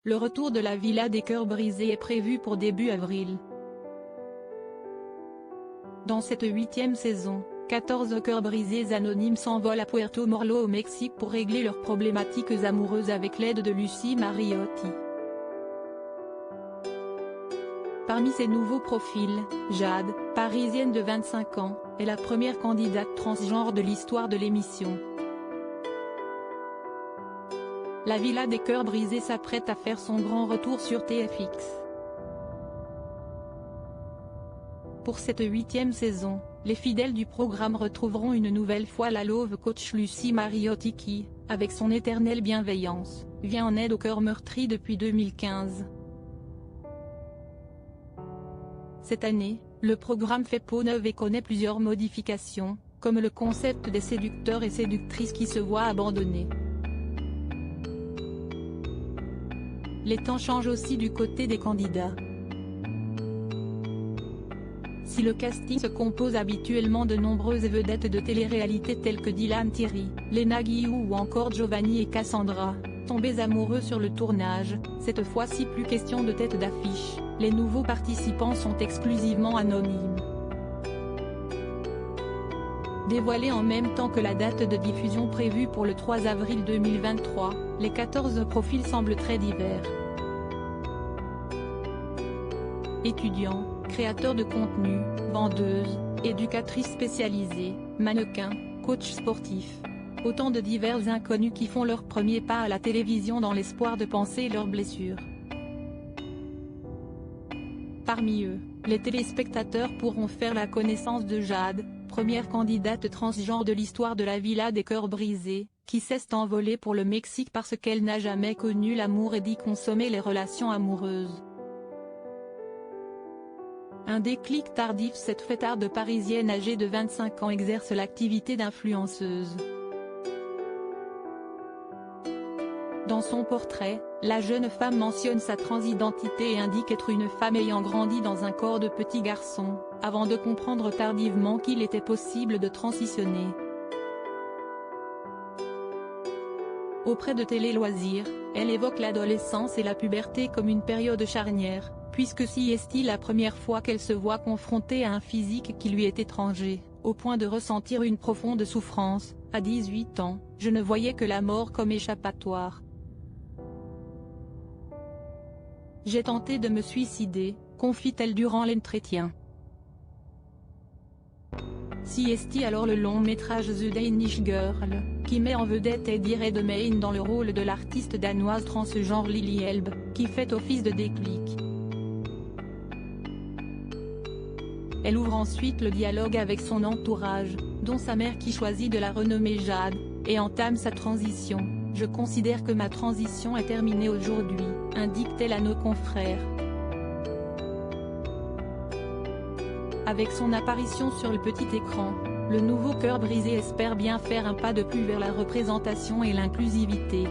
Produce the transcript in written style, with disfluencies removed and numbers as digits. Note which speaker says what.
Speaker 1: Le retour de la Villa des cœurs brisés est prévu pour début avril. Dans cette 8e saison, 14 cœurs brisés anonymes s'envolent à Puerto Morlo au Mexique pour régler leurs problématiques amoureuses avec l'aide de Lucy Mariotti. Parmi ces nouveaux profils, Jade, parisienne de 25 ans, est la première candidate transgenre de l'histoire de l'émission. La Villa des cœurs brisés s'apprête à faire son grand retour sur TFX. Pour cette 8e saison, les fidèles du programme retrouveront une nouvelle fois la love coach Lucy Mariotti qui, avec son éternelle bienveillance, vient en aide aux cœurs meurtris depuis 2015. Cette année, le programme fait peau neuve et connaît plusieurs modifications, comme le concept des séducteurs et séductrices qui se voient abandonnés. Les temps changent aussi du côté des candidats. Si le casting se compose habituellement de nombreuses vedettes de télé-réalité telles que Dylan Thierry, Léna Guillou ou encore Giovanni et Cassandra, tombés amoureux sur le tournage, cette fois-ci plus question de tête d'affiche, les nouveaux participants sont exclusivement anonymes. Dévoilés en même temps que la date de diffusion prévue pour le 3 avril 2023, les 14 profils semblent très divers. Étudiants, créateurs de contenu, vendeuses, éducatrices spécialisées, mannequins, coachs sportifs. Autant de divers inconnus qui font leur premier pas à la télévision dans l'espoir de panser leurs blessures. Parmi eux, les téléspectateurs pourront faire la connaissance de Jade, première candidate transgenre de l'histoire de la Villa des cœurs brisés, qui s'est envolée pour le Mexique parce qu'elle n'a jamais connu l'amour et dit consommer les relations amoureuses. Un déclic tardif. Cette fêtarde parisienne âgée de 25 ans exerce l'activité d'influenceuse. Dans son portrait, la jeune femme mentionne sa transidentité et indique être une femme ayant grandi dans un corps de petit garçon, avant de comprendre tardivement qu'il était possible de transitionner. Auprès de Télé Loisirs, elle évoque l'adolescence et la puberté comme une période charnière, puisque si est la première fois qu'elle se voit confrontée à un physique qui lui est étranger, au point de ressentir une profonde souffrance. À 18 ans, je ne voyais que la mort comme échappatoire. J'ai tenté de me suicider, confie-t-elle durant l'entretien. Si est alors le long métrage The Danish Girl, qui met en vedette Eddie Redmayne dans le rôle de l'artiste danoise transgenre Lily Elbe, qui fait office de déclic. Elle ouvre ensuite le dialogue avec son entourage, dont sa mère qui choisit de la renommer Jade, et entame sa transition. « Je considère que ma transition est terminée aujourd'hui », indique-t-elle à nos confrères. Avec son apparition sur le petit écran, le nouveau cœur brisé espère bien faire un pas de plus vers la représentation et l'inclusivité.